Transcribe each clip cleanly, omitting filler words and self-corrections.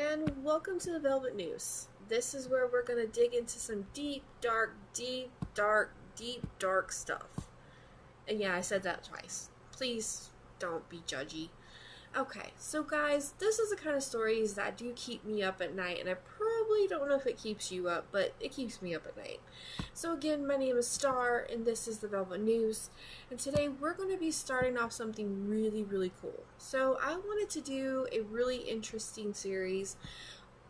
and welcome to the Velvet Noose. This is where we're going to dig into some deep, dark stuff. And yeah, I said that twice. Please don't be judgy. Okay, so guys, this is the kind of stories that do keep me up at night, and I probably don't know if it keeps you up, but it keeps me up at night. So again, my name is Star, and this is the Velvet Noose, and today we're going to be starting off something really cool. So I wanted to do a really interesting series.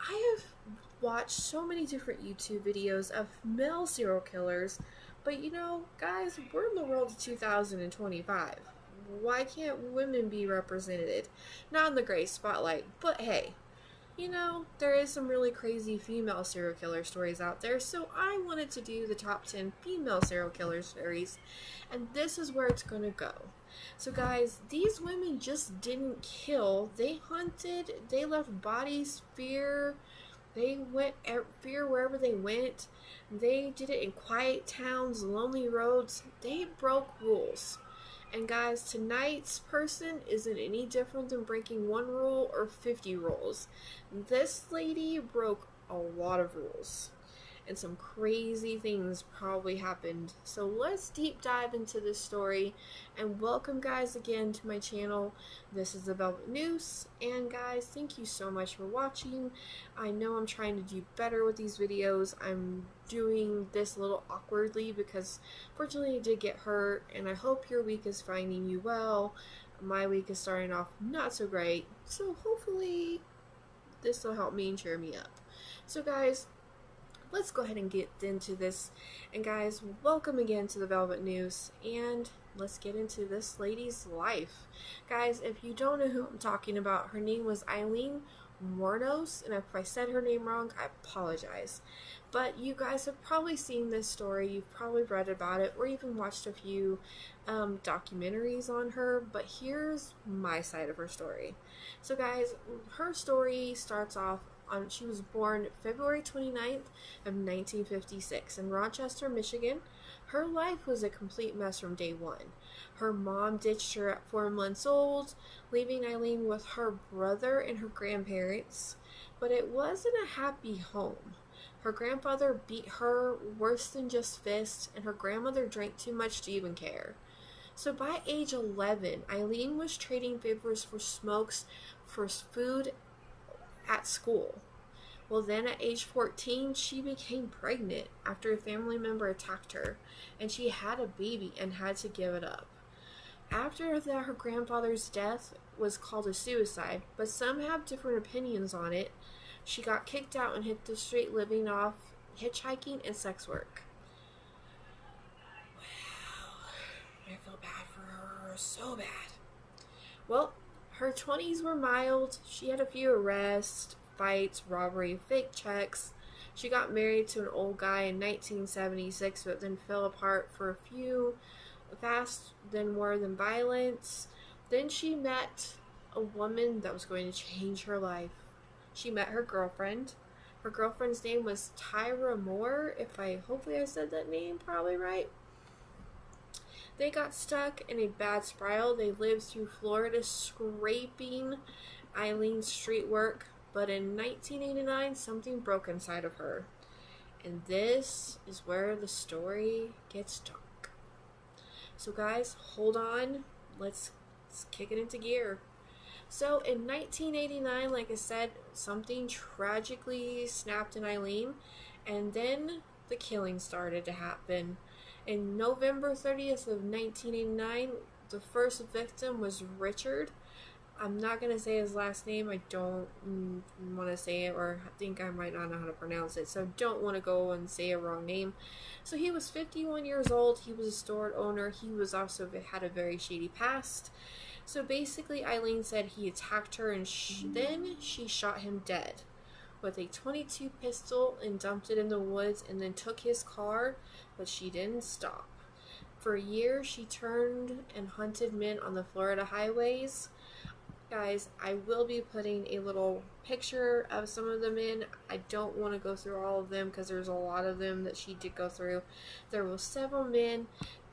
I have watched so many different YouTube videos of male serial killers, but you know, guys, we're in the world of 2025. Why can't women be represented? Not in the great spotlight, but hey, you know, there is some really crazy female serial killer stories out there, so I wanted to do the top 10 female serial killer stories, and this is where it's gonna go. So guys, these women just didn't kill, they hunted, they left bodies they went fear wherever they went, they did it in quiet towns, lonely roads, they broke rules. And guys, tonight's person isn't any different than breaking one rule or 50 rules. This lady broke a lot of rules. And some crazy things probably happened. So let's deep dive into this story. And welcome guys again to my channel. This is the Velvet Noose. And guys, thank you so much for watching. I know I'm trying to do better with these videos. I'm doing this a little awkwardly because fortunately I did get hurt. And I hope your week is finding you well. My week is starting off not so great. So hopefully this will help me and cheer me up. So guys, let's go ahead and get into this. And guys, welcome again to the Velvet Noose, and let's get into this lady's life. Guys, if you don't know who I'm talking about, her name was Eileen Wuornos, and if I said her name wrong, I apologize. But you guys have probably seen this story, you've probably read about it, or even watched a few documentaries on her, but here's my side of her story. So guys, her story starts off she was born February 29th of 1956 in Rochester, Michigan. Her life was a complete mess from day one. Her mom ditched her at 4 months old, leaving Eileen with her brother and her grandparents. But it wasn't a happy home. Her grandfather beat her worse than just fists, and her grandmother drank too much to even care. So by age 11, Eileen was trading favors for smokes for food at school. Well, then at age 14, she became pregnant after a family member attacked her, and she had a baby and had to give it up. After that, her grandfather's death was called a suicide, but some have different opinions on it. She got kicked out and hit the street living off hitchhiking and sex work. Wow, I feel bad for her, so bad. Well, her 20s were mild. She had a few arrests, fights, robbery, fake checks. She got married to an old guy in 1976, but then fell apart for a few fast, then more than violence. Then she met a woman that was going to change her life. She met her girlfriend. Her girlfriend's name was Tyra Moore. Hopefully I said that name probably right. They got stuck in a bad spiral. They lived through Florida scraping Eileen's street work, but in 1989 something broke inside of her. And this is where the story gets dark. So guys, hold on. Let's kick it into gear. So in 1989, like I said, something tragically snapped in Eileen, and then the killing started to happen. In November 30th of 1989, the first victim was Richard. I'm not going to say his last name. I don't want to say it, or think I might not know how to pronounce it, so don't want to go and say a wrong name. So he was 51 years old. He was a store owner. He was also had a very shady past. So basically, Eileen said he attacked her, and then she shot him dead with a .22 pistol and dumped it in the woods, and then took his car, but she didn't stop. For a year, she turned and hunted men on the Florida highways. Guys, I will be putting a little picture of some of the men. I don't want to go through all of them because there's a lot of them that she did go through. There were several men.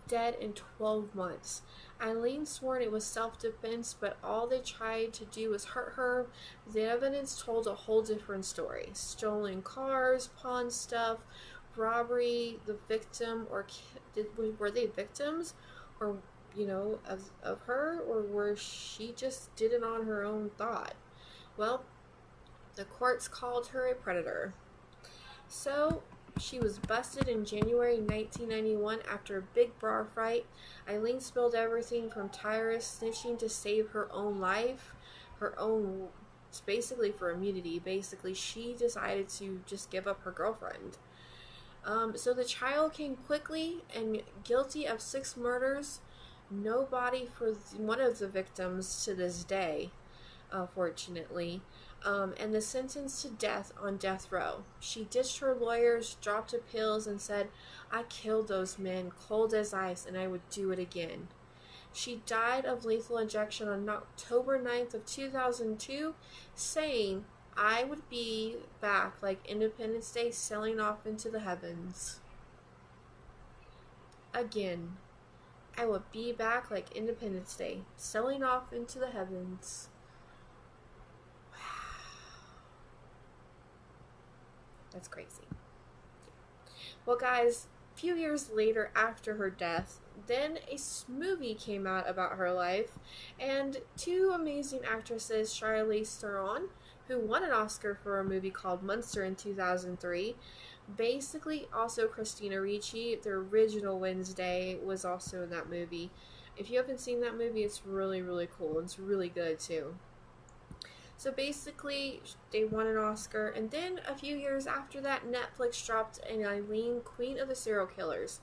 dead in 12 months. Eileen sworn it was self-defense, but all they tried to do was hurt her. The evidence told a whole different story. Stolen cars, pawn stuff, robbery, the victim, or were they victims? Or, of her? Or were she just did it on her own thought? Well, the courts called her a predator. So, she was busted in January 1991 after a big bar fight. Eileen spilled everything from tires snitching to save her own life. Basically for immunity. Basically, she decided to just give up her girlfriend. So the trial came quickly, and guilty of 6 murders. No body for one of the victims to this day, fortunately. And the sentence to death on death row. She ditched her lawyers, dropped her pills, and said, "I killed those men cold as ice, and I would do it again." She died of lethal injection on October 9th of 2002, saying, "I would be back like Independence Day sailing off into the heavens." Again, I would be back like Independence Day sailing off into the heavens. That's crazy. Well, guys, a few years later after her death, then a movie came out about her life, and 2 amazing actresses, Charlize Theron, who won an Oscar for a movie called Monster in 2003, basically also Christina Ricci, the original Wednesday, was also in that movie. If you haven't seen that movie, it's really, really cool. It's really good, too. So basically, they won an Oscar, and then a few years after that, Netflix dropped an Eileen, Queen of the Serial Killers.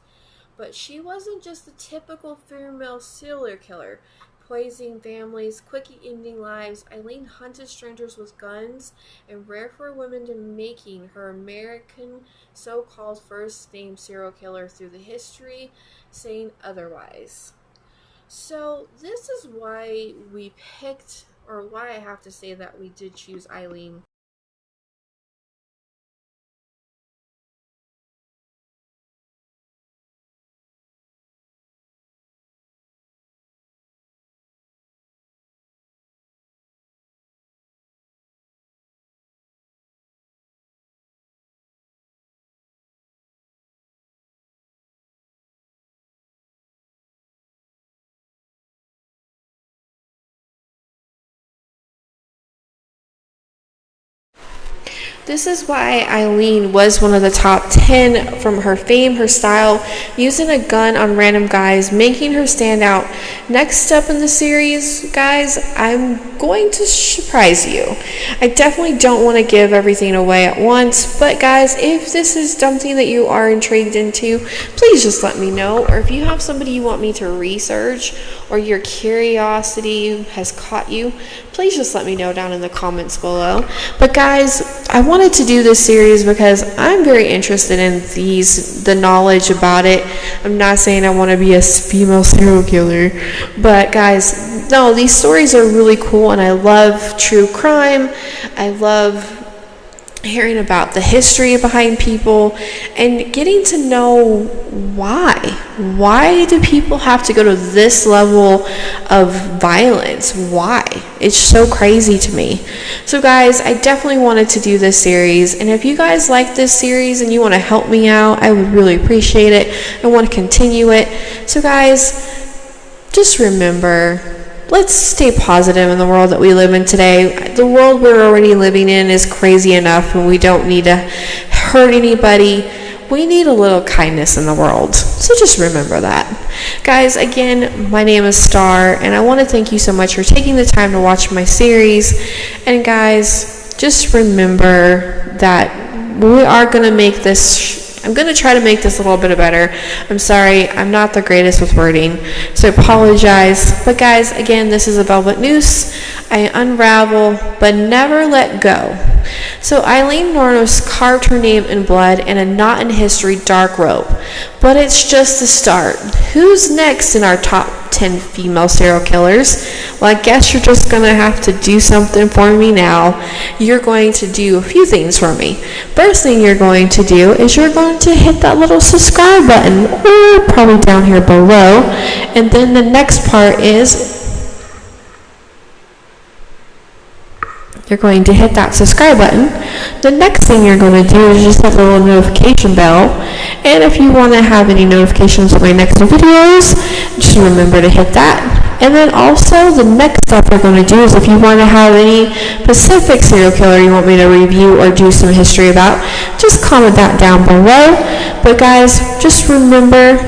But she wasn't just the typical female serial killer, poisoning families, quickly ending lives. Eileen hunted strangers with guns, and rare for a woman to making her American so-called first-name serial killer through the history, saying otherwise. So this is why we picked, or why I have to say that we did choose Eileen. This is why Eileen was one of the top 10 from her fame, her style, using a gun on random guys, making her stand out. Next up in the series, guys, I'm going to surprise you. I definitely don't want to give everything away at once, but guys, if this is something that you are intrigued into, please just let me know. Or if you have somebody you want me to research, or your curiosity has caught you, please just let me know down in the comments below. But guys, I wanted to do this series because I'm very interested in the knowledge about it. I'm not saying I want to be a female serial killer, but guys, no, these stories are really cool, and I love true crime. I love hearing about the history behind people and getting to know why do people have to go to this level of violence. Why? It's so crazy to me. So guys, I definitely wanted to do this series, and if you guys like this series and you want to help me out, I would really appreciate it. I want to continue it. So guys, just remember, let's stay positive in the world that we live in today. The world we're already living in is crazy enough, and we don't need to hurt anybody. We need a little kindness in the world. So just remember that. Guys, again, my name is Star, and I want to thank you so much for taking the time to watch my series. And guys, just remember that we are going to make this I'm going to try to make this a little bit better. I'm sorry, I'm not the greatest with wording, so I apologize. But guys, again, this is a Velvet Noose. I unravel, but never let go. So Eileen Notorious carved her name in blood and a not in history dark rope. But it's just the start. Who's next in our top 10 female serial killers? Well, I guess you're just going to have to do something for me now. You're going to do a few things for me. First thing you're going to do is you're going to hit that little subscribe button, or probably down here below. And then the next part is you're going to hit that subscribe button. The next thing you're going to do is just hit the little notification bell. And if you want to have any notifications of my next videos, just remember to hit that. And then also the next step we're going to do is if you want to have any specific serial killer you want me to review or do some history about, just comment that down below. But guys, just remember,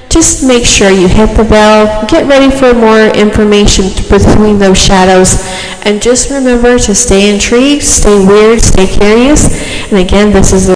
just make sure you hit the bell, get ready for more information between those shadows, and just remember to stay intrigued, stay weird, stay curious. And again, this is